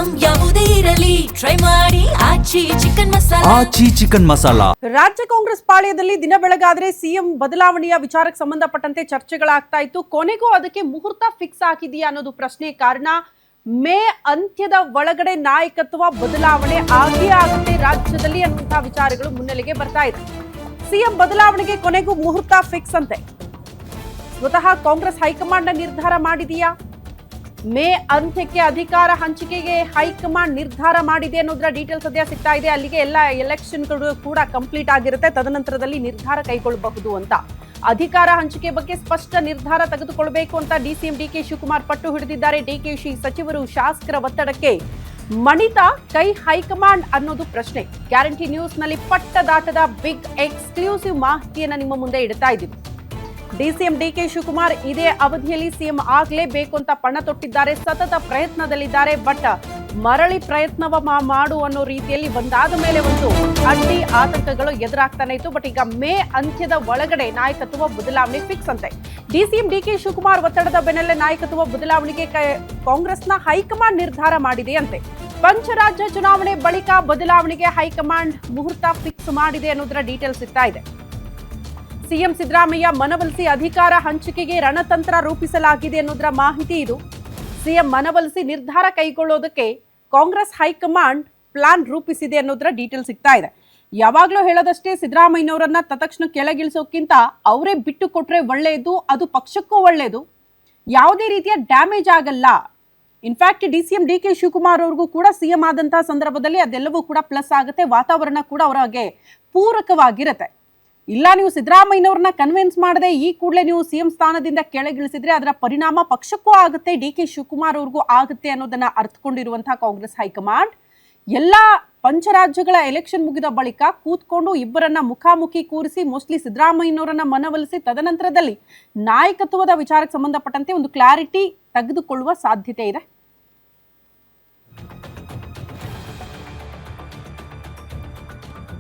Item ಯಾವುದೇ ಇರಲಿ try ಮಾಡಿ ಆಚಿ ಚಿಕನ್ ಮಸಾಲಾ. ರಾಜ್ಯ ಕಾಂಗ್ರೆಸ್ ಪಾಳ್ಯದಲ್ಲಿ ದಿನ ಬೆಳಗಾದ್ರೆ ಸಿಎಂ ಬದಲಾವಣೆಯ ವಿಚಾರಕ್ಕೆ ಸಂಬಂಧಪಟ್ಟಂತೆ ಚರ್ಚೆಗಳಾಗ್ತಾ ಇತ್ತು. ಕೊನೆಗೂ ಅದಕ್ಕೆ ಮುಹೂರ್ತ ಫಿಕ್ಸ್ ಆಗಿದೆಯಾ ಅನ್ನೋದು ಪ್ರಶ್ನೆ. ಕಾರಣ ಮೇ ಅಂತ್ಯದ ಒಳಗಡೆ ನಾಯಕತ್ವ ಬದಲಾವಣೆ ಆಗೇ ಆಗುತ್ತೆ ರಾಜ್ಯದಲ್ಲಿ ಅನ್ನುವಂತಹ ವಿಚಾರಗಳು ಮುನ್ನೆಲೆಗೆ ಬರ್ತಾ ಇದೆ. ಸಿಎಂ ಬದಲಾವಣೆಗೆ ಕೊನೆಗೂ ಮುಹೂರ್ತ ಫಿಕ್ಸ್ ಅಂತೆ. ಸ್ವತಃ ಕಾಂಗ್ರೆಸ್ ಹೈಕಮಾಂಡ್ ನಿರ್ಧಾರ ಮಾಡಿದೆಯಾ? ಮೇ ಅಂತ್ಯಕ್ಕೆ ಅಧಿಕಾರ ಹಂಚಿಕೆಗೆ ಹೈಕಮಾಂಡ್ ನಿರ್ಧಾರ ಮಾಡಿದೆ ಅನ್ನೋದರ ಡೀಟೇಲ್ಸ್ ಸದ್ಯ ಸಿಗ್ತಾ ಇದೆ. ಅಲ್ಲಿಗೆ ಎಲ್ಲ ಎಲೆಕ್ಷನ್ಗಳು ಕೂಡ ಕಂಪ್ಲೀಟ್ ಆಗಿರುತ್ತೆ. ತದನಂತರದಲ್ಲಿ ನಿರ್ಧಾರ ಕೈಗೊಳ್ಳಬಹುದು ಅಂತ. ಅಧಿಕಾರ ಹಂಚಿಕೆ ಬಗ್ಗೆ ಸ್ಪಷ್ಟ ನಿರ್ಧಾರ ತೆಗೆದುಕೊಳ್ಳಬೇಕು ಅಂತ ಡಿಸಿಎಂ ಡಿಕೆ ಶಿವಕುಮಾರ್ ಪಟ್ಟು ಹಿಡಿದಿದ್ದಾರೆ. ಡಿಕೆಶಿ ಸಚಿವರು ಶಾಸಕರ ಒತ್ತಡಕ್ಕೆ ಮಣಿತಾ ಕೈ ಹೈಕಮಾಂಡ್ ಅನ್ನೋದು ಪ್ರಶ್ನೆ. ಗ್ಯಾರಂಟಿ ನ್ಯೂಸ್ ನಲ್ಲಿ ಪಟ್ಟದಾಟದ ಬಿಗ್ ಎಕ್ಸ್ಕ್ಲೂಸಿವ್ ಮಾಹಿತಿಯನ್ನ ನಿಮ್ಮ ಮುಂದೆ ಇಡ್ತಾ ಇದ್ದೀವಿ. ಡಿಸಿಎಂ ಡಿಕೆ ಶಿವಕುಮಾರ್ ಇದೇ ಅವಧಿಯಲ್ಲಿ ಸಿಎಂ ಆಗ್ಲೇಬೇಕು ಅಂತ ಪಣ ತೊಟ್ಟಿದ್ದಾರೆ. ಸತತ ಪ್ರಯತ್ನದಲ್ಲಿದ್ದಾರೆ. ಬಟ್ ಮರಳಿ ಪ್ರಯತ್ನವ ಮಾಡು ಅನ್ನೋ ರೀತಿಯಲ್ಲಿ ಒಂದಾದ ಮೇಲೆ ಒಂದು ಅಡ್ಡಿ ಆತಂಕಗಳು ಎದುರಾಗ್ತಾನೆ ಇತ್ತು. ಬಟ್ ಈಗ ಮೇ ಅಂತ್ಯದ ಒಳಗಡೆ ನಾಯಕತ್ವ ಬದಲಾವಣೆ ಫಿಕ್ಸ್ ಅಂತೆ. ಡಿಸಿಎಂ ಡಿಕೆ ಶಿವಕುಮಾರ್ ಒತ್ತಡದ ಬೆನ್ನಲ್ಲೇ ನಾಯಕತ್ವ ಬದಲಾವಣೆಗೆ ಕಾಂಗ್ರೆಸ್ನ ಹೈಕಮಾಂಡ್ ನಿರ್ಧಾರ ಮಾಡಿದೆ ಅಂತೆ. ಪಂಚರಾಜ್ಯ ಚುನಾವಣೆ ಬಳಿಕ ಬದಲಾವಣೆಗೆ ಹೈಕಮಾಂಡ್ ಮುಹೂರ್ತ ಫಿಕ್ಸ್ ಮಾಡಿದೆ ಅನ್ನೋದರ ಡೀಟೇಲ್ಸ್ ಸಿಗ್ತಾ ಇದೆ. ಸಿಎಂ ಸಿದ್ದರಾಮಯ್ಯ ಮನವೊಲಿಸಿ ಅಧಿಕಾರ ಹಂಚಿಕೆಗೆ ರಣತಂತ್ರ ರೂಪಿಸಲಾಗಿದೆ ಅನ್ನೋದರ ಮಾಹಿತಿ ಇದು. ಸಿಎಂ ಮನವೊಲಿಸಿ ನಿರ್ಧಾರ ಕೈಗೊಳ್ಳೋದಕ್ಕೆ ಕಾಂಗ್ರೆಸ್ ಹೈಕಮಾಂಡ್ ಪ್ಲಾನ್ ರೂಪಿಸಿದೆ ಅನ್ನೋದರ ಡೀಟೇಲ್ ಸಿಗ್ತಾ ಇದೆ. ಯಾವಾಗಲೂ ಹೇಳೋದಷ್ಟೇ, ಸಿದ್ದರಾಮಯ್ಯನವರನ್ನ ತಕ್ಷಣ ಕೆಳಗಿಳಿಸೋಕ್ಕಿಂತ ಅವರೇ ಬಿಟ್ಟು ಕೊಟ್ರೆ ಒಳ್ಳೆಯದು, ಅದು ಪಕ್ಷಕ್ಕೂ ಒಳ್ಳೆಯದು, ಯಾವುದೇ ರೀತಿಯ ಡ್ಯಾಮೇಜ್ ಆಗಲ್ಲ. ಇನ್ಫ್ಯಾಕ್ಟ್ ಡಿಸಿಎಂ ಡಿಕೆ ಶಿವಕುಮಾರ್ ಅವ್ರಿಗೂ ಕೂಡ ಸಿಎಂ ಆದಂತಹ ಸಂದರ್ಭದಲ್ಲಿ ಅದೆಲ್ಲವೂ ಕೂಡ ಪ್ಲಸ್ ಆಗುತ್ತೆ. ವಾತಾವರಣ ಕೂಡ ಅವರಿಗೆ ಪೂರಕವಾಗಿರುತ್ತೆ. ಇಲ್ಲ, ನೀವು ಸಿದ್ದರಾಮಯ್ಯನವ್ರನ್ನ ಕನ್ವಿನ್ಸ್ ಮಾಡದೆ ಈ ಕೂಡಲೇ ನೀವು ಸಿಎಂ ಸ್ಥಾನದಿಂದ ಕೆಳಗಿಳಿಸಿದ್ರೆ ಅದರ ಪರಿಣಾಮ ಪಕ್ಷಕ್ಕೂ ಆಗುತ್ತೆ, ಡಿಕೆ ಶಿವಕುಮಾರ್ ಅವ್ರಿಗೂ ಆಗುತ್ತೆ ಅನ್ನೋದನ್ನ ಅರ್ಥಕೊಂಡಿರುವಂತಹ ಕಾಂಗ್ರೆಸ್ ಹೈಕಮಾಂಡ್ ಎಲ್ಲ ಪಂಚರಾಜ್ಯಗಳ ಎಲೆಕ್ಷನ್ ಮುಗಿದ ಬಳಿಕ ಕೂತ್ಕೊಂಡು ಇಬ್ಬರನ್ನ ಮುಖಾಮುಖಿ ಕೂರಿಸಿ ಮೋಸ್ಟ್ಲಿ ಸಿದ್ದರಾಮಯ್ಯನವರನ್ನ ಮನವೊಲಿಸಿ ತದನಂತರದಲ್ಲಿ ನಾಯಕತ್ವದ ವಿಚಾರಕ್ಕೆ ಸಂಬಂಧಪಟ್ಟಂತೆ ಒಂದು ಕ್ಲಾರಿಟಿ ತೆಗೆದುಕೊಳ್ಳುವ ಸಾಧ್ಯತೆ ಇದೆ.